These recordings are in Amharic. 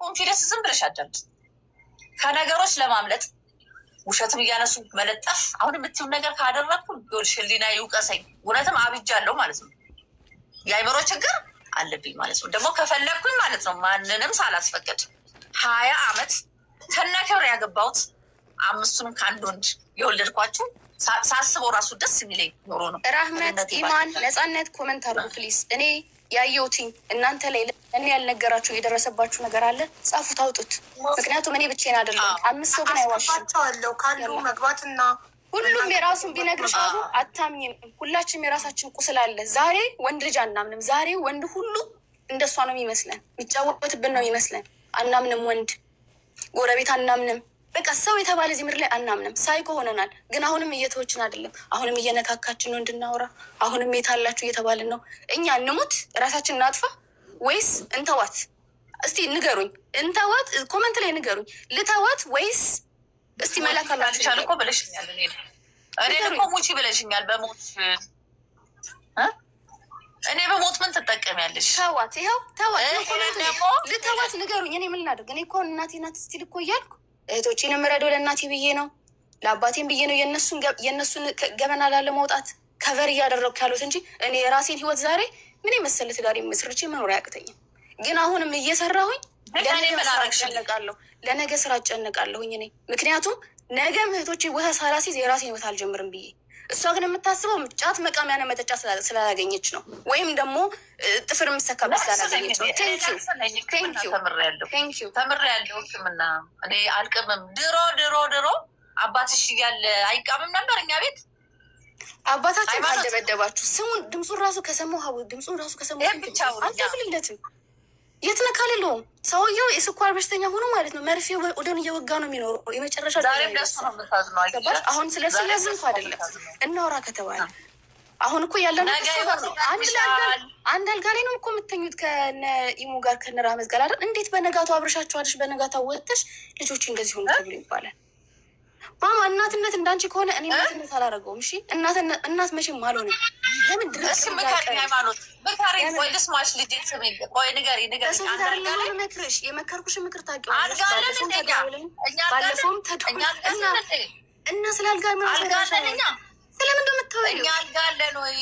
በኮንፊደንስ ዝም ብለሽ አዳምጪ። ከነገሮች ለማምለጥ ውሸትም እያነሱ መለጠፍ። አሁን የምትይውን ነገር ካደረግኩ ይኸውልሽ ህሊና ይውቀሰኝ። እውነትም አብጃለሁ ማለት ነው። የአይምሮ ችግር አለብኝ ማለት ነው። ደግሞ ከፈለግኩኝ ማለት ነው ማንንም ሳላስፈቅድ 20 ዓመት ከነክብር ያገባሁት 5ቱንም ከአንድ ወንድ የወለድኳችሁ ሳስበው ራሱ ደስ የሚለኝ ኖሮ ነው። ራህመት ኢማን ነጻነት ኮመንት አድርጉ ፕሊዝ። እኔ ያየሁትኝ እናንተ ላይ እኔ ያልነገራችሁ የደረሰባችሁ ነገር አለ፣ ጻፉት፣ አውጡት። ምክንያቱም እኔ ብቻዬን አይደለም፣ 5 ሰው ግን አይዋሽም። ካሉ መግባትና ሁሉም የራሱን ቢነግርሽ አሉ አታምኝም። ሁላችንም የራሳችን ቁስል አለ። ዛሬ ወንድ ልጅ አናምንም። ዛሬ ወንድ ሁሉ እንደሷ ነው የሚመስለን፣ የሚጫወትብን ነው የሚመስለን። አናምንም፣ ወንድ ጎረቤት አናምንም። በቃ ሰው የተባለ እዚህ ምድር ላይ አናምንም። ሳይኮ ሆነናል። ግን አሁንም እየተወችን አይደለም። አሁንም እየነካካችን ነው እንድናወራ። አሁንም የታላችሁ እየተባልን ነው። እኛ እንሙት ራሳችን እናጥፋ ወይስ እንተዋት? እስቲ ንገሩኝ። እንተዋት? ኮመንት ላይ ንገሩኝ። ልተዋት ወይስ እስቲ መላካላችሁ እኮ ብለሽኛል። እኔ እኮ ሙቺ ብለሽኛል። በሞት እኔ በሞት ምን ትጠቀሚያለሽ? ተዋት። ይኸው ተዋት። ልተዋት ንገሩኝ። እኔ ምን ላድርግ? እኔ እኮ እናቴ ናት ስቲል እኮ እያልኩ እህቶችን የምረዳው ለእናቴ ብዬ ነው፣ ለአባቴን ብዬ ነው። የእነሱን ገበና ላለመውጣት ከቨር እያደረግኩ ያሉት እንጂ እኔ የራሴን ህይወት ዛሬ ምን የመሰለ ትዳር መስርቼ መኖር አያቅተኝም። ግን አሁንም እየሰራሁኝ ለነገ ስራ እጨነቃለሁኝ እኔ። ምክንያቱም ነገም እህቶቼ ቦታ ሳላሲዝ የራሴን ህይወት አልጀምርም ብዬ፣ እሷ ግን የምታስበው ጫት መቃሚያና መጠጫ ስላላገኘች ነው፣ ወይም ደግሞ ጥፍር የምሰካበት ስላላገኘች ነው። ተምሬያለሁ ሕክምና እኔ አልቅምም። ድሮ አባትሽ እያለ አይቃምም ነበር እኛ ቤት። አባታችን ካልደበደባችሁ ስሙን ድምፁን ራሱ ከሰማሁ አልተፍልለትም። የት ነካ ልለውም። ሰውየው የስኳር በሽተኛ ሆኖ ማለት ነው። መርፌ ወደን እየወጋ ነው የሚኖረው። የመጨረሻ አሁን ስለሱ ያዝንኩ አይደለም እናውራ ከተባለ አሁን እኮ ያለ ነው። አንድ አልጋ ላይ ነው እኮ የምተኙት ከነ ኢሙ ጋር ከነ ራህመት ጋር አይደል? እንዴት በነጋቱ አብረሻቸዋለሽ? በነጋቱ ወጥተሽ ልጆች እንደዚህ ሆኑ ተብሎ ይባላል። ማማ እናትነት እንዳንቺ ከሆነ እኔ እናትነት አላደረገውም። እሺ እናት መቼም አልሆንም። ለምን ድረስ ሃይማኖት ምካሪ ወይ ልስማሽ ልጅ ስሜ ቆይ ንገሪ መክርሽ የመከርኩሽ ምክር ታውቂዋለሽ። ባለፈውም እና ስላልጋ ስለምንድን የምታወሪው? እኛ አልጋለን ወይ?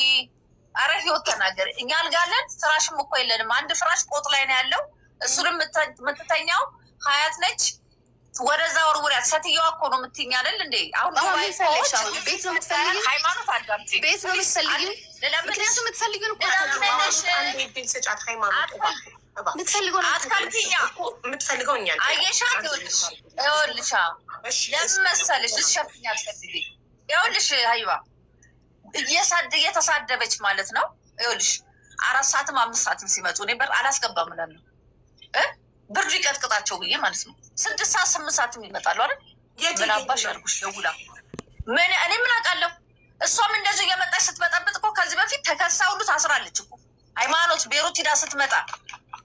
አረ ህይወት ተናገሪ። እኛ አልጋለን፣ ፍራሽም እኮ የለንም። አንድ ፍራሽ ቆጥ ላይ ነው ያለው። እሱንም የምትተኛው ሀያት ነች። ወደዛ ወርውሪያት። ሴትዮዋ እኮ ነው የምትይኝ አይደል እንዴ? አሁን ቤት ነው የምትፈልጊው? ሃይማኖት አዳምጪ። ቤት ነው የምትፈልጊው? ምክንያቱም የምትፈልጊውን እኮ የምትፈልገው እኛ አየሻት። ይኸውልሽ ለምን መሰለሽ ልትሸፍኝ አልፈልጊ። ይኸውልሽ ሀይባ እየተሳደበች ማለት ነው። ይኸውልሽ 4 ሰዓትም 5 ሰዓትም ሲመጡ እኔ በር አላስገባም እላለሁ። ብርድ ይቀጥቅጣቸው ብዬ ማለት ነው። 6 ሰዓት 8 ሰዓትም ይመጣሉ አይደል? ምን አባሽ ያልኩሽ ደውላ ምን እኔ ምን አውቃለሁ። እሷም እንደዚሁ እየመጣች ስትበጠብጥ እኮ ከዚህ በፊት ተከሳ ሁሉ ታስራለች እኮ። ሃይማኖት ቤሩት ሂዳ ስትመጣ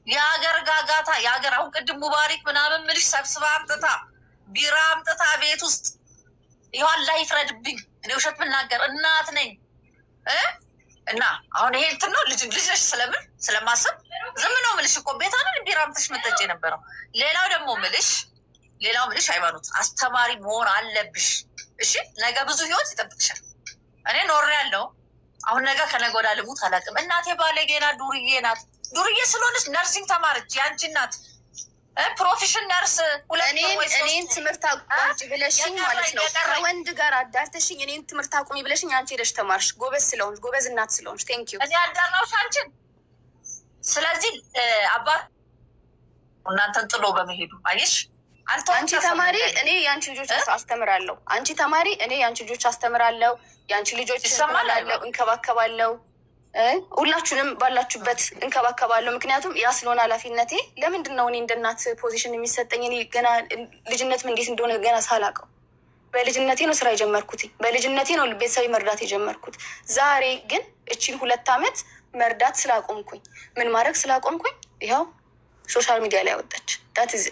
የሀገር ጋጋታ የሀገር አሁን ቅድም ሙባሪክ ምናምን ምልሽ ሰብስባ አምጥታ ቢራ አምጥታ ቤት ውስጥ ይኋን ላይ ይፍረድብኝ። እኔ ውሸት ምናገር እናት ነኝ እና አሁን ይሄ እንትን ነው ልጅ ነሽ ስለምን ስለማስብ ዝም ነው ምልሽ እኮ ቤት አይደል ቢራ አምጥተሽ መጠጭ የነበረው። ሌላው ምልሽ ሃይማኖት አስተማሪ መሆን አለብሽ። እሺ ነገ ብዙ ህይወት ይጠብቅሻል። እኔ ኖሬ ያለው አሁን ነገ ከነገ ወዲያ ልሙት አላውቅም። እናቴ ባለጌ ናት፣ ዱርዬ ናት። ዱርዬ ስለሆነች ነርሲንግ ተማረች። ያንቺ እናት ፕሮፌሽን ነርስ እኔን ትምህርት አቁሚ ብለሽኝ ማለት ነው። ከወንድ ጋር አዳርተሽኝ እኔን ትምህርት አቁሚ ብለሽኝ አንቺ ሄደሽ ተማርሽ። ጎበዝ ስለሆንሽ ጎበዝ እናት ስለሆንሽ ቴንኪዩ። እኔ አዳራውሽ አንቺን። ስለዚህ አባት እናንተን ጥሎ በመሄዱ አየሽ። አንቺ ተማሪ እኔ የአንቺ ልጆች አስተምራለሁ። አንቺ ተማሪ እኔ የአንቺ ልጆች አስተምራለሁ። የአንቺ ልጆች ይሰማላለሁ፣ እንከባከባለሁ። ሁላችሁንም ባላችሁበት እንከባከባለሁ። ምክንያቱም ያ ስለሆነ ኃላፊነቴ። ለምንድን ነው እኔ እንደ እናት ፖዚሽን የሚሰጠኝ? እኔ ገና ልጅነትም እንዴት እንደሆነ ገና ሳላውቀው በልጅነቴ ነው ስራ የጀመርኩት። በልጅነቴ ነው ቤተሰብ መርዳት የጀመርኩት። ዛሬ ግን እቺን 2 ዓመት መርዳት ስላቆምኩኝ ምን ማድረግ ስላቆምኩኝ ይኸው ሶሻል ሚዲያ ላይ ወጣች። ዳትዝ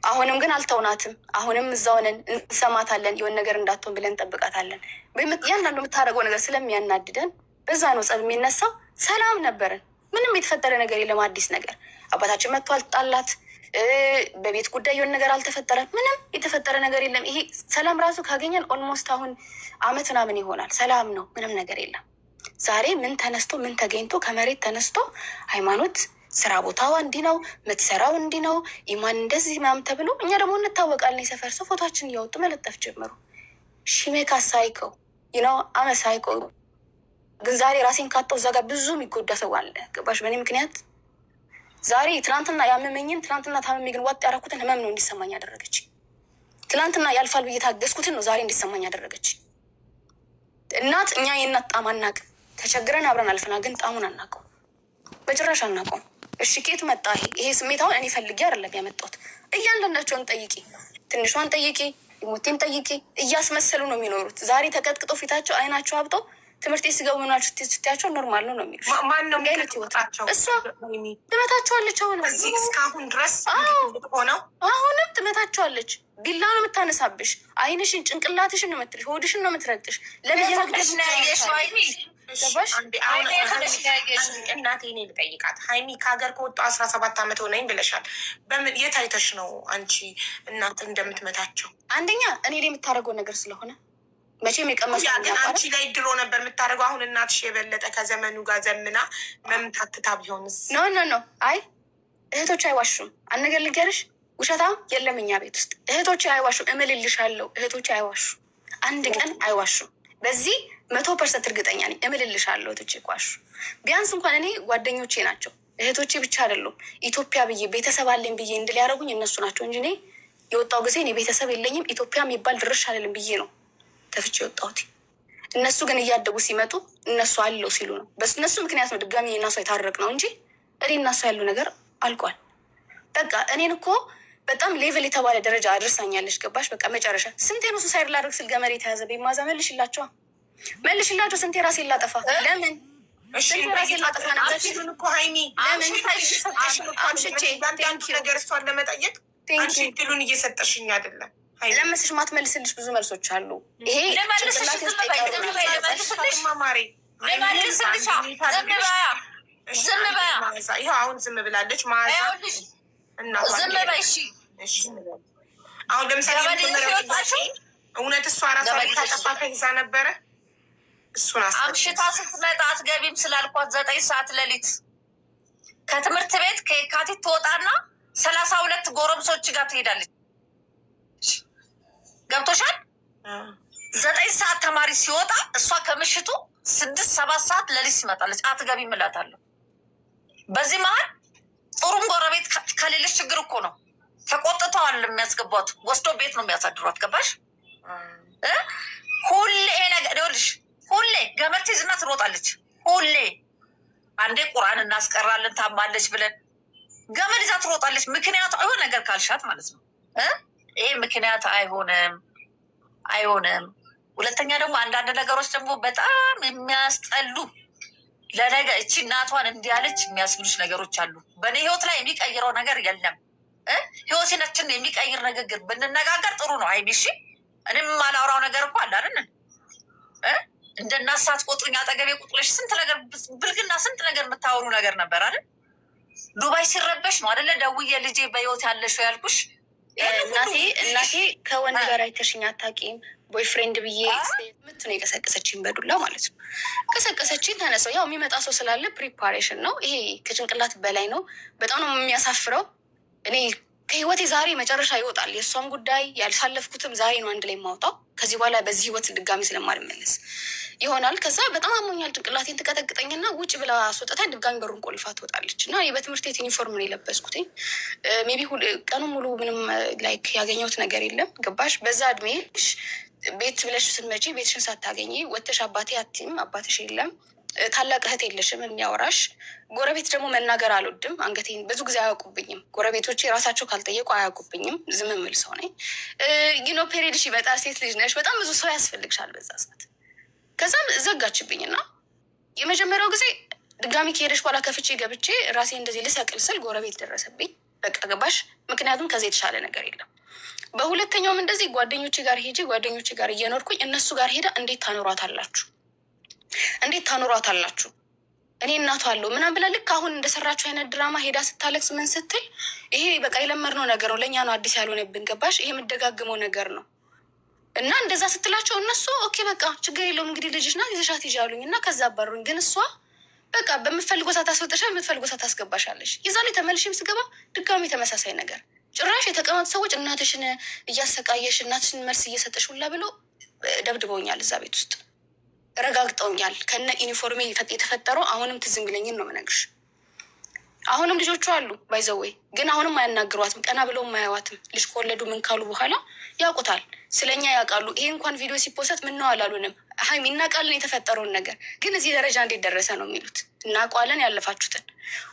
አሁንም ግን አልተውናትም። አሁንም እዛው ነን፣ እንሰማታለን። የሆነ ነገር እንዳትሆን ብለን እንጠብቃታለን። እያንዳንዱ የምታደርገው ነገር ስለሚያናድደን በዛ ነው ጸብ የሚነሳው። ሰላም ነበረን፣ ምንም የተፈጠረ ነገር የለም። አዲስ ነገር አባታችን መጥቶ አልጣላት፣ በቤት ጉዳይ የሆነ ነገር አልተፈጠረም። ምንም የተፈጠረ ነገር የለም። ይሄ ሰላም ራሱ ካገኘን ኦልሞስት አሁን አመት ምናምን ይሆናል። ሰላም ነው፣ ምንም ነገር የለም። ዛሬ ምን ተነስቶ ምን ተገኝቶ ከመሬት ተነስቶ ሃይማኖት ስራ ቦታዋ እንዲህ ነው የምትሰራው እንዲህ ነው ኢማን እንደዚህ ምናምን ተብሎ እኛ ደግሞ እንታወቃለን። የሰፈር ሰው ፎቶችን እያወጡ መለጠፍ ጀመሩ። ሺሜካ ሳይከው ይነው አመ ሳይከው ግን ዛሬ ራሴን ካጣሁ እዛ ጋር ብዙ የሚጎዳ ሰው አለ። ገባሽ? በእኔ ምክንያት ዛሬ ትናንትና ያመመኝን ትናንትና ታመሜ ግን ዋጥ ያደረኩትን ህመም ነው እንዲሰማኝ ያደረገች። ትናንትና ያልፋል ብዬ ታገዝኩትን ነው ዛሬ እንዲሰማኝ ያደረገች። እናት እኛ የእናት ጣም አናውቅም። ተቸግረን አብረን አልፈና፣ ግን ጣሙን አናውቀው፣ በጭራሽ አናውቀውም። እሺ ኬት መጣ ይሄ ስሜት? አሁን እኔ ፈልጌ አይደለም ያመጣሁት። እያንዳንዳቸውን ጠይቂ፣ ትንሿን ጠይቂ፣ ሞቴን ጠይቂ። እያስመሰሉ ነው የሚኖሩት። ዛሬ ተቀጥቅጦ ፊታቸው አይናቸው አብጦ ትምህርት ሲገቡ ምናል ስትያቸው ኖርማል ነው የሚሉ ማን ነው የሚወጣቸው? እሷ ትመታቸዋለች። እዚህ እስካሁን ድረስ ሆነው አሁንም ትመታቸዋለች። ቢላ ነው የምታነሳብሽ። አይንሽን ጭንቅላትሽን ነው የምትልሽ፣ ሆድሽን ነው የምትረግጥሽ። ለመግደሽ እናቴ እኔ ልጠይቃት። ሀይሚ ከሀገር ከወጣሁ 17 ዓመት ሆነኝ ብለሻል። በምን የት አይተሽ ነው አንቺ እናት እንደምትመታቸው? አንደኛ እኔ ላይ የምታደርገው ነገር ስለሆነ መቼም የቀመሱ ግን አንቺ ላይ ድሮ ነበር የምታደርገው። አሁን እናትሽ የበለጠ ከዘመኑ ጋር ዘምና መምታትታ ቢሆንስ? ኖ አይ እህቶች አይዋሹም። አንድ ነገር ልንገርሽ፣ ውሸታም የለም እኛ ቤት ውስጥ። እህቶች አይዋሹም፣ እምልልሻለሁ። እህቶች አይዋሹም፣ አንድ ቀን አይዋሹም። በዚህ 100% እርግጠኛ ነኝ። እምልልሻለሁ፣ እህቶቼ ኳሹ። ቢያንስ እንኳን እኔ ጓደኞቼ ናቸው እህቶቼ ብቻ አይደሉም። ኢትዮጵያ ብዬ ቤተሰብ አለኝ ብዬ እንድል ያደረጉኝ እነሱ ናቸው እንጂ እኔ የወጣው ጊዜ እኔ ቤተሰብ የለኝም ኢትዮጵያ የሚባል ድርሽ አልልም ብዬ ነው ተፍቼ የወጣሁት። እነሱ ግን እያደጉ ሲመጡ እነሱ አለው ሲሉ ነው። በእነሱ ምክንያት ነው ድጋሚ እናሷ የታረቅ ነው እንጂ እኔ እናሷ ያሉ ነገር አልቋል። በቃ እኔን እኮ በጣም ሌቭል የተባለ ደረጃ አድርሳኛለች። ገባሽ? በቃ መጨረሻ ስንቴ ነው ሱሳይድ ላደርግ ስል ገመድ የተያዘ ቤማዛ መልሽላቸው። ስንቴ ራሴን ላጠፋ። ለምን ስንቴ ራሴን ላጠፋ ነበር እኮ ሀይሚ። ለምን አምሽቼ ነገር እሷን ለመጠየቅ አንቺ ድሉን እየሰጠሽኝ አይደለም። ለመስሽ ማትመልስልሽ ብዙ መልሶች አሉ። ይሄ አሁን ዝም ብላለች። ዝም በይ። አሁን ለምሳሌ እውነት እሷ ራሷ ታጠፋ ከይዛ ነበረ። እሱን አምሽታ ስትመጣ አትገቢም ስላልኳት 9 ሰዓት ሌሊት ከትምህርት ቤት ከየካቲት ትወጣና 32 ጎረምሶች ጋር ትሄዳለች። ገብቶሻል? 9 ሰዓት ተማሪ ሲወጣ እሷ ከምሽቱ 6-7 ሰዓት ሌሊት ትመጣለች። አትገቢም እላታለሁ። በዚህ መሀል ጥሩም ጎረቤት ከሌለች ችግር እኮ ነው። ተቆጥተዋል የሚያስገቧት፣ ወስዶ ቤት ነው የሚያሳድሯት። ገባሽ? ሁሌ ነገር ይኸውልሽ፣ ሁሌ ገመድ ትይዝና ትሮጣለች። ሁሌ አንዴ ቁርአን እናስቀራለን ታማለች ብለን ገመድ ይዛ ትሮጣለች። ምክንያቱ አይሆን ነገር ካልሻት ማለት ነው። ይሄ ምክንያት አይሆንም። ሁለተኛ ደግሞ አንዳንድ ነገሮች ደግሞ በጣም የሚያስጠሉ ለነገ እቺ እናቷን እንዲያለች የሚያስብሉሽ ነገሮች አሉ። በእኔ ህይወት ላይ የሚቀይረው ነገር የለም። ህይወቴናችን የሚቀይር ንግግር ብንነጋገር ጥሩ ነው። አይሚሽ እኔም የማላወራው ነገር እኮ አለ አይደል? እንደ እናት ሳትቆጥሩኝ አጠገቤ ቁጥሮች ስንት ነገር ብልግና ስንት ነገር የምታወሩ ነገር ነበር አይደል? ዱባይ ሲረበሽ ነው አይደለ? ደውዬ ልጄ በህይወት ያለሽ ያልኩሽ። እናቴ ከወንድ ጋር አይተሽኝ አታውቂም ቦይፍሬንድ ብዬ ምት ነው የቀሰቀሰችኝ፣ በዱላ ማለት ነው። ቀሰቀሰችኝ፣ ተነሳው። ያው የሚመጣ ሰው ስላለ ፕሪፓሬሽን ነው ይሄ፣ ከጭንቅላት በላይ ነው። በጣም ነው የሚያሳፍረው። እኔ ከህይወቴ ዛሬ መጨረሻ ይወጣል። የእሷም ጉዳይ ያልሳለፍኩትም ዛሬ ነው አንድ ላይ የማውጣው። ከዚህ በኋላ በዚህ ህይወት ድጋሚ ስለማልመለስ ይሆናል። ከዛ በጣም አሞኛል፣ ጭንቅላቴን ትቀጠቅጠኝና ውጭ ብላ አስወጥታ ድጋሚ በሩን ቆልፋ ትወጣለች። እና በትምህርት ቤት ዩኒፎርም ነው የለበስኩትኝ። ሜቢ ቀኑ ሙሉ ምንም ላይክ ያገኘሁት ነገር የለም። ገባሽ? በዛ እድሜሽ ቤት ብለሽ ስትመጪ ቤትሽን ሳታገኝ ወተሽ አባቴ አትይም፣ አባትሽ የለም፣ ታላቅ እህት የለሽም የሚያወራሽ። ጎረቤት ደግሞ መናገር አልወድም። አንገቴን ብዙ ጊዜ አያውቁብኝም። ጎረቤቶች የራሳቸው ካልጠየቁ አያውቁብኝም። ዝም የምል ሰው ነኝ። ፔሪድሽ ይመጣል፣ ሴት ልጅ ነሽ፣ በጣም ብዙ ሰው ያስፈልግሻል በዛ ሰዓት። ከዛም ዘጋችብኝና የመጀመሪያው ጊዜ ድጋሚ ከሄደሽ በኋላ ከፍቼ ገብቼ ራሴ እንደዚህ ልሰቅል ስል ጎረቤት ደረሰብኝ። በቃ ገባሽ? ምክንያቱም ከዚህ የተሻለ ነገር የለም። በሁለተኛውም እንደዚህ ጓደኞቼ ጋር ሄጄ ጓደኞቼ ጋር እየኖርኩኝ እነሱ ጋር ሄዳ እንዴት ታኖሯታላችሁ? እኔ እናቷ አለው ምናምን ብላ ልክ አሁን እንደሰራችው አይነት ድራማ ሄዳ ስታለቅስ ምን ስትል ይሄ በቃ የለመድነው ነገር ነው፣ ለእኛ ነው አዲስ ያልሆነብን። ገባሽ? ይሄ የምደጋግመው ነገር ነው። እና እንደዛ ስትላቸው እነሱ ኦኬ በቃ ችግር የለውም እንግዲህ ልጅሽ ናት ይዘሻት ሂጂ አሉኝ እና ከዛ አባሩኝ። ግን እሷ በቃ በምትፈልገው ሰዓት ታስወጥሻ፣ በምትፈልገው ሰዓት ታስገባሻለሽ። የዛኔ ተመልሼም ስገባ ድጋሚ ተመሳሳይ ነገር። ጭራሽ የተቀመጡ ሰዎች እናትሽን እያሰቃየሽ እናትሽን መልስ እየሰጠሽ ሁላ ብሎ ደብድበውኛል። እዛ ቤት ውስጥ ረጋግጠውኛል። ከነ ዩኒፎርሜ የተፈጠረው አሁንም ትዝ የሚለኝን ነው የምነግርሽ። አሁንም ልጆቹ አሉ ባይዘወይ ግን አሁንም አያናግሯትም፣ ቀና ብለው አያዋትም። ልጅ ከወለዱ ምን ካሉ በኋላ ያውቁታል፣ ስለኛ ያውቃሉ። ይሄ እንኳን ቪዲዮ ሲፖሰት ምን ነው አላሉንም። ሀይሚ እናውቃለን የተፈጠረውን ነገር፣ ግን እዚህ ደረጃ እንዴት ደረሰ ነው የሚሉት። እናውቃለን ያለፋችሁትን።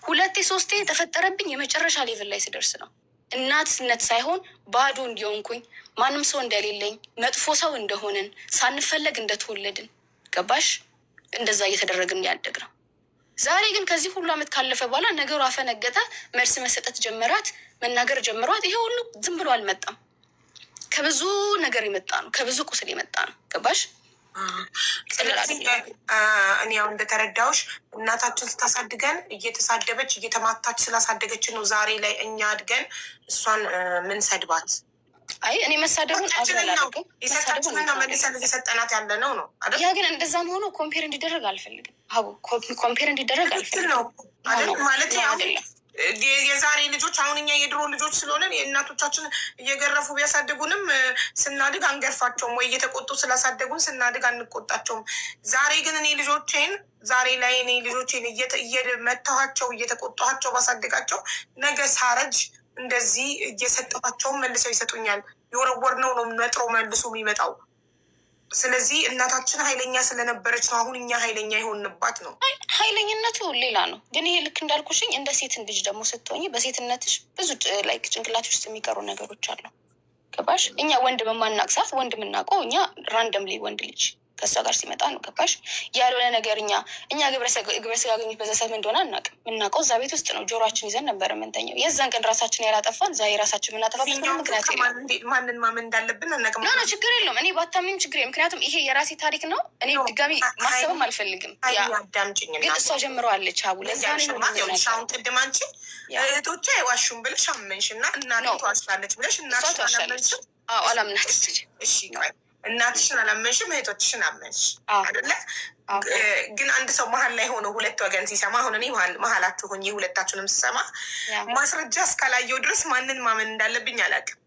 2 3 ተፈጠረብኝ የመጨረሻ ሌቭል ላይ ስደርስ ነው እናትነት ሳይሆን ባዶ እንዲሆንኩኝ፣ ማንም ሰው እንደሌለኝ፣ መጥፎ ሰው እንደሆንን፣ ሳንፈለግ እንደተወለድን። ገባሽ? እንደዛ እየተደረግን ያደግ ነው። ዛሬ ግን ከዚህ ሁሉ ዓመት ካለፈ በኋላ ነገሩ አፈነገጠ፣ መልስ መሰጠት ጀመራት፣ መናገር ጀምሯት። ይሄ ሁሉ ዝም ብሎ አልመጣም፣ ከብዙ ነገር የመጣ ነው፣ ከብዙ ቁስል የመጣ ነው። ገባሽ? ስለዚህ እኔ ያው እንደተረዳሁሽ እናታችን ስታሳድገን እየተሳደበች እየተማታች ስላሳደገችን ነው ዛሬ ላይ እኛ አድገን እሷን ምን ሰድባት። አይ እኔ መሳደቡን አላደርግም፣ የሰጣችንን ነው መልሰን እየሰጠናት ያለ ነው ነው። ያ ግን እንደዛም ሆኖ ኮምፔር እንዲደረግ አልፈልግም። አቡ ኮምፔር እንዲደረግ አልፈልግም ነው አይደል? ማለት የዛሬ ልጆች አሁን እኛ የድሮ ልጆች ስለሆነን የእናቶቻችን እየገረፉ ቢያሳድጉንም ስናድግ አንገርፋቸውም፣ ወይ እየተቆጡ ስላሳደጉን ስናድግ አንቆጣቸውም። ዛሬ ግን እኔ ልጆቼን ዛሬ ላይ እኔ ልጆቼን እየመታኋቸው እየተቆጣኋቸው ባሳድጋቸው ነገ ሳረጅ እንደዚህ እየሰጠኋቸውን መልሰው ይሰጡኛል። የወረወርነው ነው መጥሮ መልሶ የሚመጣው። ስለዚህ እናታችን ኃይለኛ ስለነበረች ነው አሁን እኛ ኃይለኛ የሆንባት ነው። ኃይለኝነቱ ሌላ ነው። ግን ይሄ ልክ እንዳልኩሽኝ እንደ ሴትን ልጅ ደግሞ ስትሆኝ በሴትነትሽ ብዙ ላይክ ጭንቅላት ውስጥ የሚቀሩ ነገሮች አሉ። ገባሽ? እኛ ወንድ በማናቅ ሰዓት ወንድ የምናውቀው እኛ ራንደምሊ ወንድ ልጅ ከእሷ ጋር ሲመጣ ነው። ገባሽ? ያልሆነ ነገር እኛ ግብረ ስጋ ግንኙነት በዛ ሰዓት እንደሆነ አናውቅም። የምናውቀው እዛ ቤት ውስጥ ነው። ጆሮችን ይዘን ነበር የምንተኘው። የዛን ቀን ራሳችን ያላጠፋን ዛሬ ራሳችን የምናጠፋበት ምክንያት ማንን ማመን እንዳለብን አናውቅም። ኖ ችግር የለውም። እኔ ባታምኝም ችግር ምክንያቱም ይሄ የራሴ ታሪክ ነው። እኔ ድጋሚ ማሰብም አልፈልግም። ግን እሷ ጀምረዋለች። አቡ ለዛ አሁን ቅድም አንቺ እህቶቼ አይዋሹም ብለሽ አመንሽ እና እናቴ ትዋሻለች ብለሽ እናትሽን አላመንሽም። አላምናት። እሺ እናትሽን አላመንሽም፣ እህቶችሽን አመንሽ አይደለ? ግን አንድ ሰው መሀል ላይ ሆኖ ሁለት ወገን ሲሰማ፣ አሁን እኔ መሀላችሁ ሆኜ ሁለታችሁንም ስሰማ ማስረጃ እስካላየው ድረስ ማንን ማመን እንዳለብኝ አላውቅም።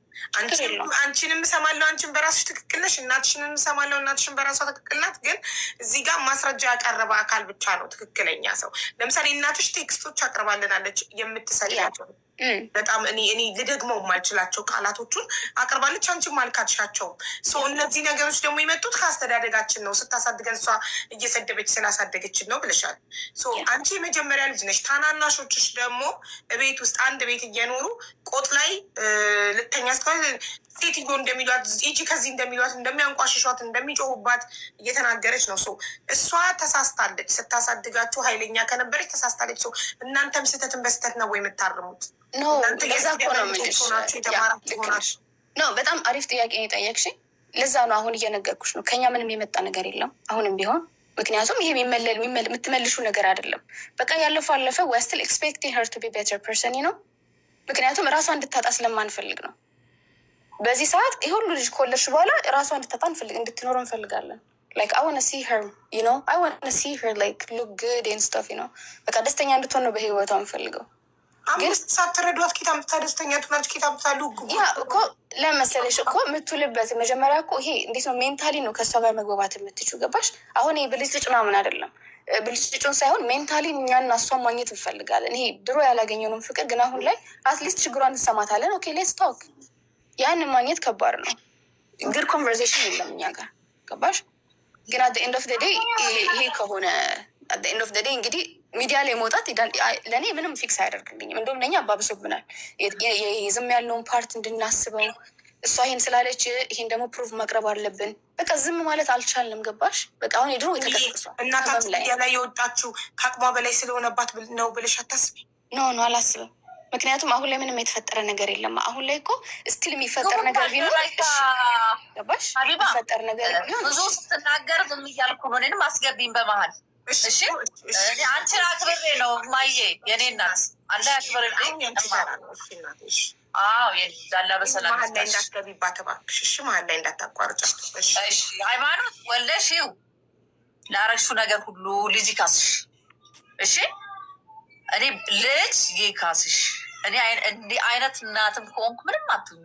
አንቺንም እሰማለሁ፣ አንቺን በራስሽ ትክክል ነሽ። እናትሽንም እሰማለሁ፣ እናትሽን በራሷ ትክክል ናት። ግን እዚህ ጋር ማስረጃ ያቀረበ አካል ብቻ ነው ትክክለኛ ሰው። ለምሳሌ እናትሽ ቴክስቶች አቅርባልናለች የምትሰሪያቸው በጣም እኔ ልደግመው የማልችላቸው ቃላቶቹን አቅርባለች። አንቺም አልካድሻቸውም። እነዚህ ነገሮች ደግሞ የመጡት ከአስተዳደጋችን ነው። ስታሳድገን እሷ እየሰደበች ስላሳደገችን ነው ብለሻል። አንቺ የመጀመሪያ ልጅ ነሽ። ታናናሾችሽ ደግሞ ቤት ውስጥ አንድ ቤት እየኖሩ ቆጥ ላይ ልተኛ ሴትዮ እንደሚሏት ሂጂ ከዚህ እንደሚሏት እንደሚያንቋሽሿት እንደሚጮሁባት እየተናገረች ነው። እሷ ተሳስታለች። ስታሳድጋችሁ ኃይለኛ ከነበረች ተሳስታለች። እናንተም ስህተትን በስህተት ነው የምታርሙት። ለዛ እኮ ነው የምልሽ። በጣም አሪፍ ጥያቄ ነው የጠየቅሽኝ። ለዛ ነው አሁን እየነገርኩሽ ነው። ከኛ ምንም የመጣ ነገር የለም አሁንም ቢሆን። ምክንያቱም ይሄ የምትመልሹ ነገር አይደለም። በቃ ያለፈው አለፈ። ዊ ስቲል ኤክስፔክቲንግ ሄር ቱ ቢ ቤተር ፐርሰን ነው። ምክንያቱም ራሷ እንድታጣ ስለማንፈልግ ነው። በዚህ ሰዓት ይሄ ሁሉ ልጅ ከወለድሽ በኋላ ራሷ እንድታጣ እንድትኖር እንፈልጋለን። like I want to see her, you know, I want to see her like look good and stuff, you know. በቃ ደስተኛ እንድትሆን ነው በህይወቷ የምፈልገው። ግን ሳትረዷት ኬታ ምታ ደስተኛ ትሆናለች። ኬታ ምታሉ ያ እኮ ለመሰለሽ እኮ የምትውልበት መጀመሪያ እኮ ይሄ እንዴት ነው ሜንታሊ ነው ከእሷ ጋር መግባባት የምትችው። ገባሽ? አሁን ይሄ ብልጭልጭ ምናምን አይደለም። ብልጭልጩን ሳይሆን ሜንታሊ እኛና እሷን ማግኘት እንፈልጋለን። ይሄ ድሮ ያላገኘነውን ፍቅር ግን አሁን ላይ አትሊስት ችግሯን እንሰማታለን። ኦኬ ሌትስ ቶክ። ያንን ማግኘት ከባድ ነው። ግድ ኮንቨርሴሽን የለም እኛ ጋር። ገባሽ? ግን አት ኤንድ ኦፍ ዘ ዴይ ይሄ ከሆነ አት ኤንድ ኦፍ ዘ ዴይ እንግዲህ ሚዲያ ላይ መውጣት ለእኔ ምንም ፊክስ አያደርግልኝም። እንደውም ለእኛ አባብሶብናል። ዝም ያለውን ፓርት እንድናስበው እሷ ይሄን ስላለች ይሄን ደግሞ ፕሩቭ ማቅረብ አለብን። በቃ ዝም ማለት አልቻልንም። ገባሽ? በቃ አሁን የድሮ የተቀስቅሷል። እናታችን ሚዲያ ላይ የወጣችው ከአቅሟ በላይ ስለሆነባት ነው ብለሽ አታስቢ? ኖ አላስብም። ምክንያቱም አሁን ላይ ምንም የተፈጠረ ነገር የለም። አሁን ላይ እኮ ስቲል የሚፈጠር ነገር ቢኖር ገባሽ? የሚፈጠር ነገር ብዙ ስትናገር ዝም እያልኩ ነው። እኔንም አስገቢኝ በመሀል እሺ አንቺን አክብሬ ነው ማየ የኔ እናት አላ ያክብርልኝ። አዎ ዳላ በሰላም መሀል ላይ እንዳትገቢባት እባክሽ። እሺ መሀል ላይ እንዳታቋርጫት። እሺ ሃይማኖት ወለሽ ይው ላረግሹ ነገር ሁሉ ልጅ ይካስሽ። እሺ እኔ ልጅ ይካስሽ። እኔ እንዲህ አይነት እናትም ከሆንኩ ምንም አትሁኝ።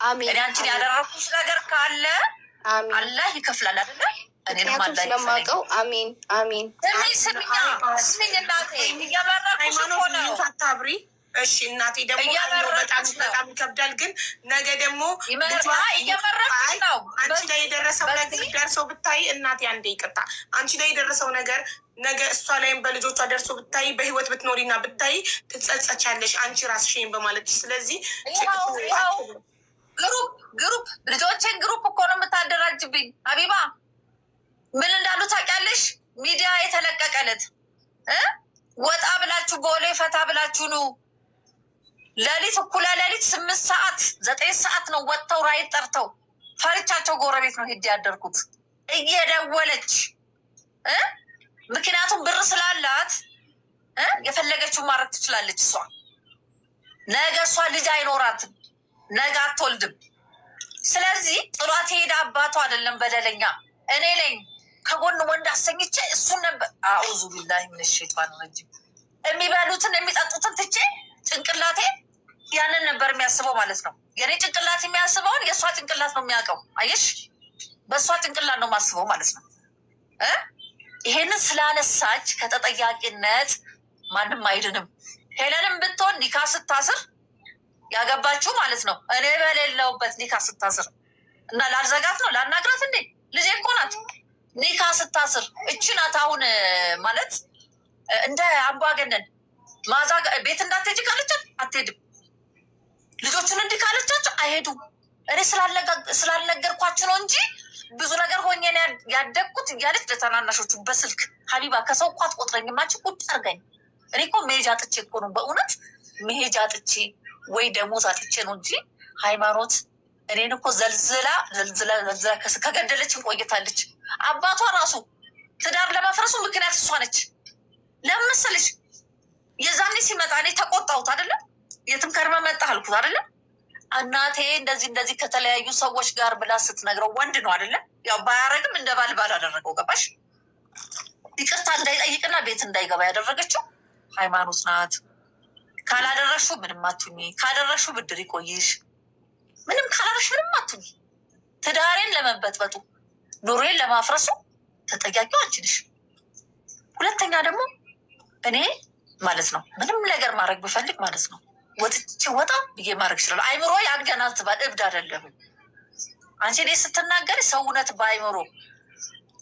አሜን። እኔ አንቺን ያደረኩሽ ነገር ካለ አላህ ይከፍላል አይደለ? እኔንም አላህ ስለማውቀው አሜን አሜን። ስሚኛ ስሚኝ እናቴ እያመረኩሽ እኮ ነው። አታብሪ እሺ እናቴ። ደግሞ በጣም ይከብዳል። ግን ነገ ደግሞ እየመረኩሽ ነው። አንቺ ላይ የደረሰው ነገር ደርሰው ብታይ እናቴ አንዴ ይቅርታ፣ አንቺ ላይ የደረሰው ነገር ነገ እሷ ላይም በልጆቿ ደርሶ ብታይ በህይወት ብትኖሪና ብታይ ትጸጸቻለሽ አንቺ ራስሽን በማለት። ስለዚህ ግሩፕ ልጆቼን ግሩፕ እኮ ነው የምታደራጅብኝ። ሀቢባ ምን እንዳሉ ታውቂያለሽ? ሚዲያ የተለቀቀለት ወጣ ብላችሁ ቦሌ ፈታ ብላችሁ ኑ። ሌሊት እኩለ ሌሊት 8 ሰዓት 9 ሰዓት ነው ወጥተው ራይት ጠርተው ፈርቻቸው ጎረቤት ነው ሄድ ያደርኩት እየደወለች ምክንያቱም ብር ስላላት የፈለገችው ማድረግ ትችላለች። እሷ ነገ እሷ ልጅ አይኖራትም፣ ነገ አትወልድም። ስለዚህ ጥሏት ሄዳ አባቷ አይደለም በደለኛ እኔ ነኝ። ከጎን ወንድ አሰኝቼ እሱን ነበር አዑዙ ቢላሂ ሚነ ሸይጣን ረጂም የሚበሉትን የሚጠጡትን ትቼ ጭንቅላቴ ያንን ነበር የሚያስበው ማለት ነው። የኔ ጭንቅላት የሚያስበውን የእሷ ጭንቅላት ነው የሚያውቀው። አየሽ፣ በእሷ ጭንቅላት ነው የማስበው ማለት ነው። ይሄንን ስላነሳች ከተጠያቂነት ማንም አይድንም። ሄለንም ብትሆን ኒካ ስታስር ያገባችሁ ማለት ነው እኔ በሌለውበት ኒካ ስታስር እና ላልዘጋት ነው ላናግራት እንዴ? ልጄ እኮ ናት። ኒካ ስታስር እቺ ናት አሁን ማለት እንደ አምባገነን ማዛ ቤት እንዳትሄጂ ካለቻት አትሄድም። ልጆቹን እንዲህ ካለቻቸው አይሄዱም። እኔ ስላልነገርኳችሁ ነው እንጂ ብዙ ነገር ሆኜ ያደግኩት እያለች ለተናናሾቹ በስልክ ሀቢባ ከሰው እኮ አትቆጥረኝም አንቺ ቁጭ አድርገኝ። እኔ እኮ መሄጃ አጥቼ እኮ ነው በእውነት መሄጃ አጥቼ ወይ ደሞዝ አጥቼ ነው እንጂ ሃይማኖት እኔን እኮ ዘልዝላ ከገደለችን ቆይታለች። አባቷ ራሱ ትዳር ለማፍረሱ ምክንያት እሷ ነች። ለምን መሰለሽ? የዛኔ ሲመጣ እኔ ተቆጣሁት አይደለም? የትም ከርመ መጣህ አልኩት አይደለም? እናቴ እንደዚህ ከተለያዩ ሰዎች ጋር ብላ ስትነግረው ወንድ ነው አይደለም? ያው ባያረግም እንደ ባል አደረገው። ገባሽ? ይቅርታ እንዳይጠይቅና ቤት እንዳይገባ ያደረገችው ሃይማኖት ናት። ካላደረግሽው ምንም አትሁኚ፣ ካደረግሽው ብድር ይቆይሽ። ምንም ካላደረግሽ ምንም አትሁኚ። ትዳሬን ለመበጥበጡ ኑሬን ለማፍረሱ ተጠያቂው አንቺ ነሽ። ሁለተኛ ደግሞ እኔ ማለት ነው ምንም ነገር ማድረግ ብፈልግ ማለት ነው ወጣ ብዬ ማድረግ ይችላል። አይምሮ ያገናዝባል። እብድ አይደለሁም። አንቺ እኔ ስትናገር ሰውነት በአይምሮ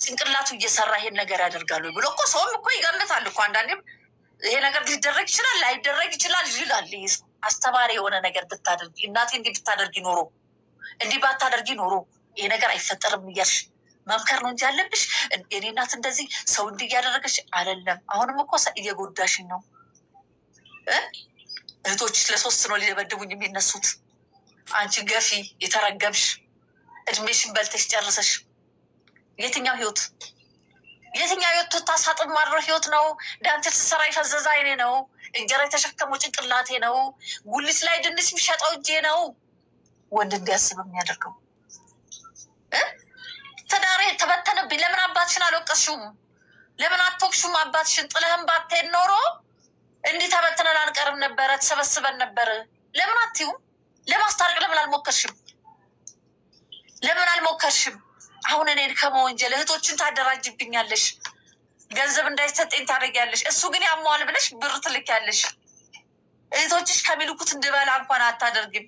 ጭንቅላቱ እየሰራ ይሄን ነገር ያደርጋሉ ብሎ እኮ ሰውም እኮ ይገምታል እኮ። አንዳንዴም ይሄ ነገር ሊደረግ ይችላል ላይደረግ ይችላል ይላል። አስተማሪ የሆነ ነገር ብታደርጊ እናቴ እንዲህ ብታደርጊ ኖሮ እንዲህ ባታደርጊ ኖሮ ይሄ ነገር አይፈጠርም እያልሽ መምከር ነው እንጂ ያለብሽ። የኔ እናት እንደዚህ ሰው እንዲህ እያደረገች አይደለም። አሁንም እኮ እየጎዳሽኝ ነው። እህቶችሽ ለ3 ነው ሊደበድቡኝ የሚነሱት። አንቺ ገፊ የተረገምሽ እድሜሽን በልተሽ ጨርሰሽ የትኛው ህይወት ትታሳጥብ ማድረው ህይወት ነው? ዳንቴል ስሰራ የፈዘዛ አይኔ ነው። እንጀራ የተሸከመው ጭንቅላቴ ነው። ጉሊት ላይ ድንች የሚሸጠው እጄ ነው። ወንድ እንዲያስብ የሚያደርገው ተዳሬ ተበተነብኝ። ለምን አባትሽን አልወቀስሽውም? ለምን አትወቅሹም? አባትሽን ጥለህን ባትሄድ ኖሮ እንዲህ ተበትነን አንቀርም ነበረ፣ ተሰበስበን ነበር። ለምን አትይውም? ለማስታረቅ ለምን አልሞከርሽም? አሁን እኔን ከመወንጀል እህቶችን ታደራጅብኛለሽ፣ ገንዘብ እንዳይሰጠኝ ታደርጊያለሽ። እሱ ግን ያሟል ብለሽ ብር ትልኪያለሽ። እህቶችሽ ከሚልኩት እንድበላ እንኳን አታደርግም።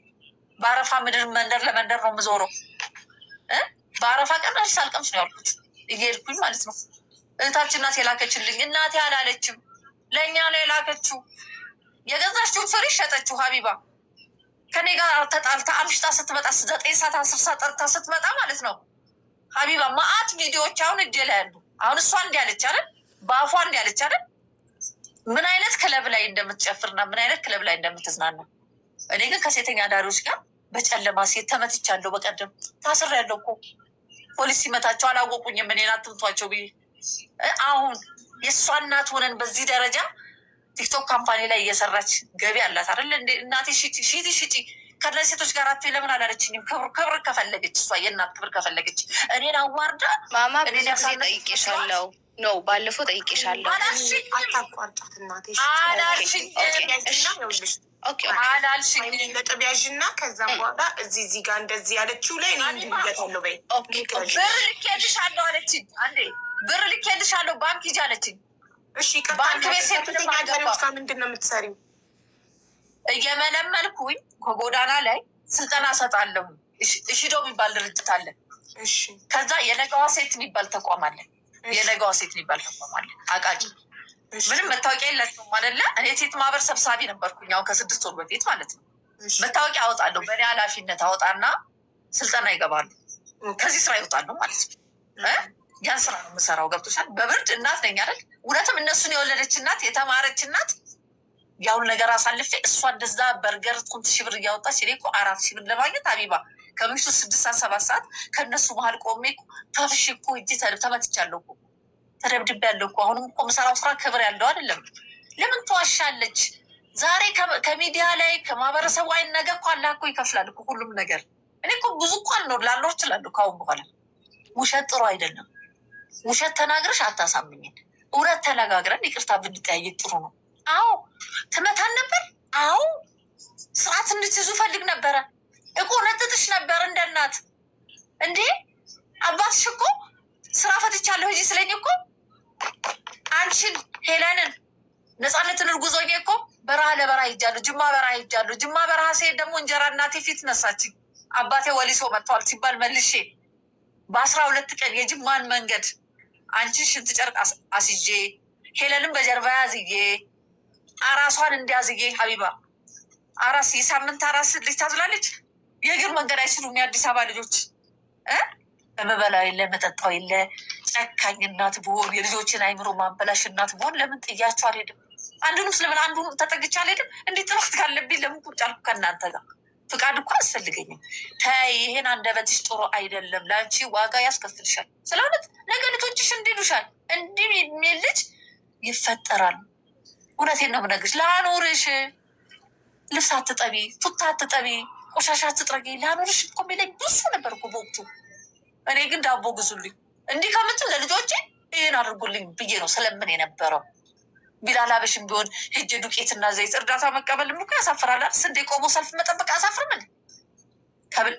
በአረፋ ምድር መንደር ለመንደር ነው የምዞረው። በአረፋ ቀን ሳልቀምስ ነው ያልኩት እየሄድኩኝ ማለት ነው። እህታችን እናት የላከችልኝ። እናቴ አላለችም፣ ለእኛ ነው የላከችው። የገዛችውን ፍሪ ሸጠችው። ሀቢባ ከኔ ጋር ተጣልታ አምሽታ ስትመጣ 9 ሰዓት 10 ሰዓት ጠርታ ስትመጣ ማለት ነው። ሀቢባ ማአት ቪዲዮዎች አሁን እጄ ላይ ያሉ። አሁን እሷ እንዲያለች አይደል፣ በአፏ እንዲያለች አይደል፣ ምን አይነት ክለብ ላይ እንደምትጨፍርና ምን አይነት ክለብ ላይ እንደምትዝናና። እኔ ግን ከሴተኛ አዳሪዎች ጋር በጨለማ ሴት ተመትቻለሁ። በቀደም ታስሬያለሁ እኮ ፖሊስ ሲመታቸው አላወቁኝም። እኔን አትምቷቸው ብዬ አሁን የእሷ እናት ሆነን በዚህ ደረጃ ቲክቶክ ካምፓኒ ላይ እየሰራች ገቢ አላት አይደለ? እንደ እናቴ ሽጪ ከነ ሴቶች ጋር አት ለምን አላለችኝም? ክብር ከፈለገች እሷ የእናት ክብር ከፈለገች እኔን አዋርዳ ማማ ብዙ ጊዜ ጠይቄሻለሁ። ኖ ባለፈው ጠይቄሻለሁ። አታቋርጫት እናቴ አላልሽኝ ነጥብ ያዥና ከዛም በኋላ እዚህ ጋር እንደዚህ ያለችው ላይ እኔ እንዲያታለሁ በይ ብር ልኬልሻለሁ አለችኝ። አንዴ ብር ልኬልሻለሁ ባንክ ሂጂ አለችኝ። እሺ ባንክ ቤት ሴት ምንድን ነው የምትሰሪው? እየመለመልኩኝ ከጎዳና ላይ ስልጠና እሰጣለሁ። እሽዶ የሚባል ድርጅት አለ። ከዛ የነገዋ ሴት የሚባል ተቋም አለ። የነገዋ ሴት የሚባል ተቋም አለ። አቃቂ ምንም መታወቂያ የላቸውም አይደለ? እኔ ሴት ማህበር ሰብሳቢ ነበርኩኝ። አሁን ከ6 ወር በፊት ማለት ነው። መታወቂያ አወጣለሁ። በእኔ ኃላፊነት አወጣና ስልጠና ይገባሉ። ከዚህ ስራ ይወጣሉ ማለት ነው። ያን ስራ ነው የምሰራው። ገብቶሻል? በብርድ እናት ነኝ አይደል? እውነትም እነሱን የወለደች እናት የተማረች እናት ያሁን ነገር አሳልፌ እሷ እንደዛ በርገር 2000 ብር እያወጣች እኔ እኮ 4000 ብር ለማግኘት አቢባ ከምሽቱ 6-7 ሰዓት ከእነሱ መሀል ቆሜ እኮ ታፍሽ እኮ እጅ ተመትቻለሁ እኮ ተደብድቤያለሁ እኮ። አሁንም እኮ የምሰራው ስራ ክብር ያለው አይደለም። ለምን ትዋሻለች? ዛሬ ከሚዲያ ላይ ከማህበረሰቡ አይን ነገ እኮ አላህ እኮ ይከፍላል እኮ ሁሉም ነገር። እኔ እኮ ብዙ እኮ ላልኖር እችላለሁ ካሁን በኋላ። ውሸት ጥሩ አይደለም። ውሸት ተናግረሽ አታሳምኝን። እውነት ተነጋግረን ይቅርታ ብንጠያየቅ ጥሩ ነው። አዎ ትመታን ነበር። አዎ ስርዓት እንድትይዙ ፈልግ ነበረ እኮ ነጥጥሽ ነበር እንደ እናት እንዴ። አባትሽ እኮ ስራ ፈትቻለሁ ሂጂ ስለኝ እኮ አንቺን ሄለንን ነፃነትን እርጉዞኜ እኮ በረሃ ለበረሃ ሄጃለሁ። ጅማ በረሃ ሄጃለሁ። ጅማ በረሃ ሲሄድ ደግሞ እንጀራ እናቴ ፊት ነሳችኝ። አባቴ ወሊሶ መጥተዋል ሲባል መልሼ በ12 ቀን የጅማን መንገድ አንቺን ሽንት ጨርቅ አስይዤ ሄለንን በጀርባ ያዝዬ አራሷን እንዲያዝዬ ሀቢባ አራስ የሳምንት አራስ ልጅ ታዝላለች። የእግር መንገድ አይችሉም የአዲስ አበባ ልጆች። ለመበላው የለ መጠጣው የለ። ጨካኝ እናት ብሆን የልጆችን አይምሮ ማበላሽ እናት ብሆን ለምን ጥያቸው አልሄድም? አንዱንም ስለምን አንዱን ተጠግቼ አልሄድም? እንዲህ ጥራት ካለብኝ ለምን ቁጭ አልኩ ከእናንተ ጋር? ፍቃድ እኮ አያስፈልገኝም። ተይ ይሄን አንደበትሽ ጥሩ አይደለም፣ ለአንቺ ዋጋ ያስከፍልሻል። ስለእውነት ነገ ልጆችሽ እንዲሉሻል። እንዲህ የሚል ልጅ ይፈጠራል። እውነቴን ነው የምነግርሽ። ላኖርሽ ልብስ አትጠቢ፣ ቱታ አትጠቢ፣ ቆሻሻ አትጥረጊ፣ ላኖርሽ እኮ የሚለኝ ብዙ ነበር እኮ በወቅቱ። እኔ ግን ዳቦ ግዙልኝ እንዲህ ከምትል ለልጆቼ ይህን አድርጉልኝ ብዬ ነው ስለምን የነበረው። ቢላል ሀበሽም ቢሆን ሄጄ ዱቄትና ዘይት እርዳታ መቀበልም እኮ ያሳፍራል። ስንዴ ቆሞ ሰልፍ መጠበቅ አያሳፍርም?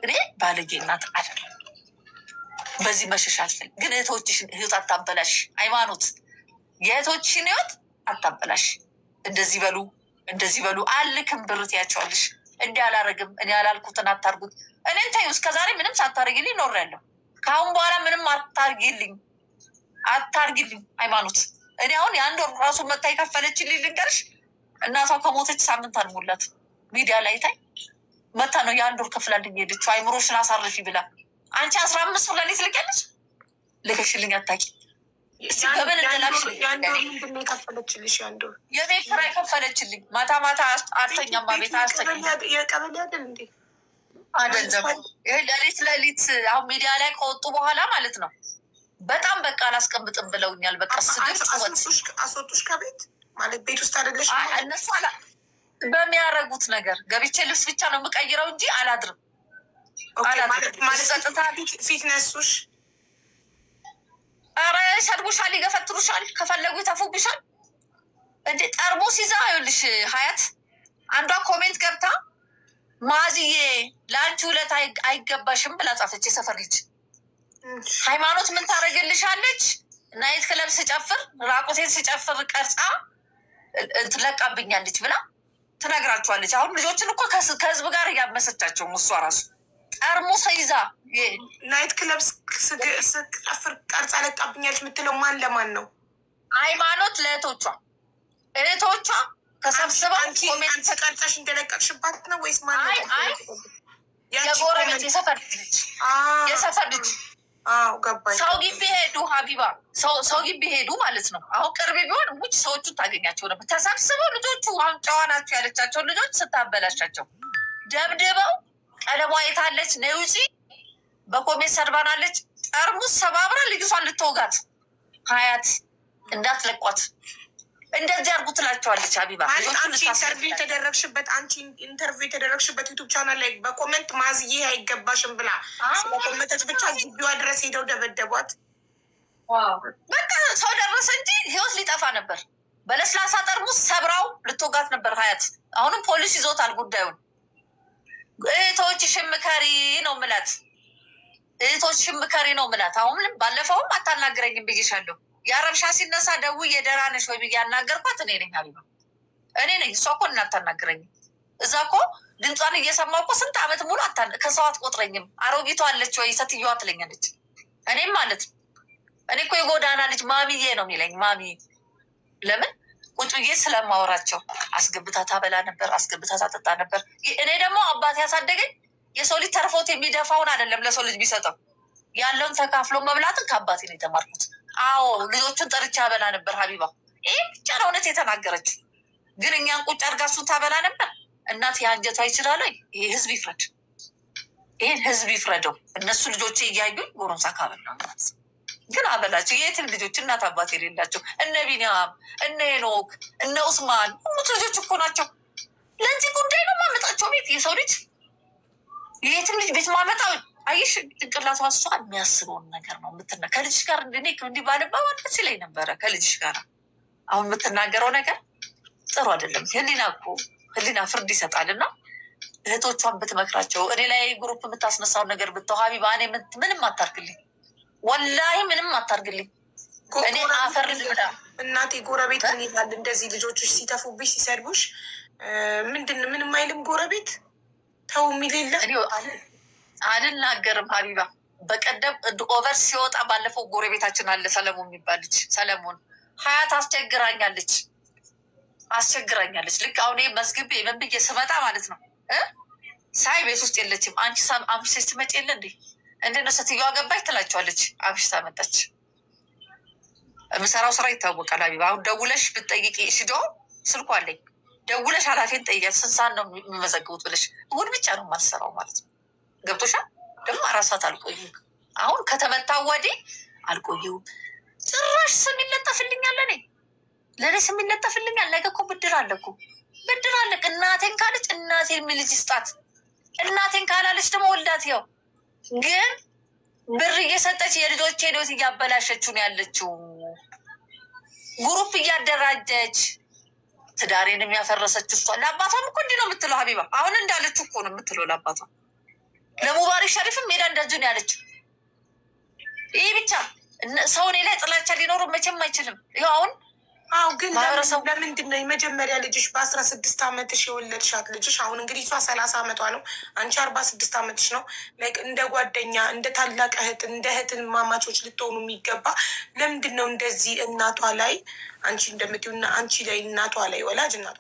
እኔ ባለጌ እናት አይደለም። በዚህ መሸሽ አልፈልግም። ግን እህቶችሽን ህይወት አታበላሽ። ሃይማኖት የእህቶችሽን ህይወት አታበላሽ። እንደዚህ በሉ እንደዚህ በሉ አልክም ብር ትያቸዋለሽ። እንዲህ አላረግም፣ እኔ ያላልኩትን አታርጉት። እኔን ታዩ እስከዛሬ ምንም ሳታርጊልኝ ኖሬያለሁ። ከአሁን በኋላ ምንም አታርጊልኝ። ሃይማኖት እኔ አሁን የአንድ ወር ራሱ መታ የከፈለችልኝ ልንገርሽ። እናቷ ከሞተች ሳምንት አልሞላት ሚዲያ ላይ ታይ መታ ነው የአንድ ወር ከፍላልኝ ሄደችው። አይምሮሽን አሳርፊ ብላ። አንቺ 15 ብር ለኔ ትልቂያለሽ። ልከሽልኝ አታውቂ። እስቲ በምን እንደላክሽ ምንድን ነው የከፈለችልሽ? ያንዱ የቤት ኪራይ ከፈለችልኝ። ማታ አልተኛማ ቤት አያስተኛም። የቀበሌ አይደል እንዴ? አይደለም። ይሄ ሌሊት አሁን ሚዲያ ላይ ከወጡ በኋላ ማለት ነው። በጣም በቃ አላስቀምጥም ብለውኛል። በቃ አስወጡሽ ከቤት ማለት ቤት ውስጥ አይደለሽ? እነሱ በሚያረጉት ነገር ገብቼ ልብስ ብቻ ነው የምቀይረው እንጂ አላድርም። ፊት ነሱሽ? ኧረ ይሰድቡሻል፣ ይገፈትሩሻል፣ ከፈለጉ ይተፉብሻል። እንዴ ጠርሙስ ይዛ ይኸውልሽ ሀያት አንዷ ኮሜንት ገብታ ማዝዬ ለአንቺ ውለት አይገባሽም ብላ ጻፈች። የሰፈር ልጅ ሃይማኖት ምን ታደርግልሻለች? ናይት ክለብ ስጨፍር ራቁቴን ስጨፍር ቀርጻ ትለቃብኛለች ብላ ትነግራችኋለች። አሁን ልጆችን እኮ ከህዝብ ጋር እያመሰቻቸው እሷ ራሱ ጠርሙስ ይዛ ናይት ክለብ ስጨፍር ቀርጻ ለቃብኛለች የምትለው ማን ለማን ነው? ሃይማኖት ለእህቶቿ ተሰብስበው አንቺ ቀርጻሽ እንደለቀቅሽባት ነው ወይስ ማን? የጎረቤት የሰፈር ልጅ ገባኝ። ሰው ግቢ ሄዱ ሀቢባ፣ ሰው ግቢ ሄዱ ማለት ነው። አሁን ቅርብ ቢሆን ውጭ ሰዎቹ ታገኛቸው ነበር። ተሰብስበው ልጆቹ አሁን ጨዋ ናቸው ያለቻቸውን ልጆች ስታበላሻቸው ደብድበው ቀለሟ የታለች ነይ ውጪ በኮሜንት ሰድባናለች። ጠርሙስ ሰባብራ ልጅቷን ልትወጋት ሀያት እንዳትለቋት እንደዚህ አድርጉ ትላቸዋለች ሀቢባ። አንቺ ኢንተርቪው የተደረግሽበት ዩቱብ ቻናል ላይ በኮመንት ማዝዬ አይገባሽም ብላ ስለኮመንተች ብቻ ግቢዋ ድረስ ሄደው ደበደቧት። በቃ ሰው ደረሰ እንጂ ህይወት ሊጠፋ ነበር። በለስላሳ ጠርሙስ ሰብራው ልትወጋት ነበር ሀያት። አሁንም ፖሊስ ይዞታል ጉዳዩን። እህቶች ሽምከሪ ነው ምላት፣ እህቶች ሽምከሪ ነው ምላት። አሁንም ባለፈውም አታናግረኝም ብዬሻለሁ። የአረብሻ ሲነሳ ደውዬ ደህና ነሽ ወይ ብዬ ያናገርኳት እኔ ነኝ ሀቢባ፣ እኔ ነኝ። እሷ እኮ እናታናግረኝም። እዛ እኮ ድምጿን እየሰማሁ እኮ ስንት ዓመት ሙሉ ከሰው አትቆጥረኝም። አሮጊቷ አለች ወይ ሴትዮዋ ትለኛለች። እኔም ማለት ነው እኔ እኮ የጎዳና ልጅ ማሚዬ ነው የሚለኝ። ማሚ ለምን ቁጭ ብዬ ስለማወራቸው አስገብታ ታበላ ነበር፣ አስገብታ ታጠጣ ነበር። እኔ ደግሞ አባት ያሳደገኝ የሰው ልጅ ተርፎት የሚደፋውን አይደለም ለሰው ልጅ ቢሰጠው ያለውን ተካፍሎ መብላትን ከአባቴ ነው የተማርኩት። አዎ ልጆቹን ጠርቻ አበላ ነበር ሀቢባ። ይህ ብቻ ነው እውነት የተናገረችው። ግን እኛን ቁጭ አድርጋ እሱን ታበላ ነበር። እናት የአንጀቷ ይችላል ወይ? ይሄ ህዝብ ይፍረድ፣ ይህን ህዝብ ይፍረደው። እነሱ ልጆቼ እያዩኝ ጎረምሳ ካበላ ግን አበላቸው። የትም ልጆች እናት አባት የሌላቸው እነ ቢኒያም፣ እነ ሄኖክ፣ እነ ኡስማን ሁሉት ልጆች እኮ ናቸው። ለዚህ ጉዳይ ነው ማመጣቸው ቤት። የሰው ልጅ የትም ልጅ ቤት ማመጣው አይሽ ጭንቅላቷ እሷ የሚያስበውን ነገር ነው የምትና ከልጅሽ ጋር እንዲህ ባልባ ደስ ይለኝ ነበረ ከልጅሽ ጋር። አሁን የምትናገረው ነገር ጥሩ አይደለም። ህሊና ፍርድ ይሰጣል። እና እህቶቿን ብትመክራቸው፣ እኔ ላይ ግሩፕ የምታስነሳውን ነገር ብተው ሀቢባ፣ እኔ ምንም አታርግልኝ፣ ወላሂ ምንም አታርግልኝ። እኔ አፈር ልብላ። እናቴ ጎረቤት ምን ይላል እንደዚህ ልጆችሽ ሲተፉብሽ ሲሰድቡሽ? ምንም አይልም ጎረቤት ተው የሚል የለ። አልናገርም ሀቢባ። በቀደም ኦቨር ሲወጣ ባለፈው ጎረቤታችን አለ ሰለሞን የሚባል ልጅ፣ ሰለሞን ሀያት አስቸግራኛለች። ልክ አሁን መዝግቤ ምን ብዬ ስመጣ ማለት ነው ሳይ ቤት ውስጥ የለችም። አንቺ አምሽተሽ ትመጪ የለ እንዴ? እንደ ሴትዮዋ ገባች ትላቸዋለች። አምሽታ መጣች። የምሰራው ስራ ይታወቃል ሀቢባ። አሁን ደውለሽ ብትጠይቂ ሽዶ ስልኩ አለኝ። ደውለሽ ኃላፊን ጠይቂያት ስንት ሰዓት ነው የሚመዘግቡት ብለሽ። እሑድ ብቻ ነው የማልሰራው ማለት ነው። ገብቶሻል? ደግሞ 4 ሰዓት አልቆይም። አሁን ከተመታው ወዲህ አልቆየውም። ጭራሽ ስም ይለጠፍልኛል። ለእኔ ስም ይለጠፍልኛል። ነገ እኮ ብድር አለ እኮ ብድር አለ። እናቴን ካለች እናቴን የሚልጅ ስጣት፣ እናቴን ካላለች ደግሞ ወልዳት። ያው ግን ብር እየሰጠች የልጆቼን ሕይወት እያበላሸችው ነው ያለችው። ግሩፕ እያደራጀች ትዳሬን የሚያፈረሰች እሷ። ለአባቷም እኮ እንዲህ ነው የምትለው ሀቢባ። አሁን እንዳለችው እኮ ነው የምትለው ለአባቷ። ለሙባሪክ ሸሪፍም ሜዳ እንደዚሁ ነው ያለችው። ይህ ብቻ ሰው እኔ ላይ ጥላቻ ሊኖረው መቼም አይችልም። ይኸው አሁን ግን ለምንድን ነው የመጀመሪያ ልጅሽ በ16 ዓመትሽ የወለድሻት ልጅሽ? አሁን እንግዲህ እሷ 30 ዓመቷ ነው፣ አንቺ 46 ዓመትሽ ነው። እንደ ጓደኛ እንደ ታላቅ እህት እንደ እህትን ማማቾች ልትሆኑ የሚገባ ለምንድን ነው እንደዚህ እናቷ ላይ አንቺ እንደምትይውና አንቺ ላይ እናቷ ላይ ወላጅ እናቷ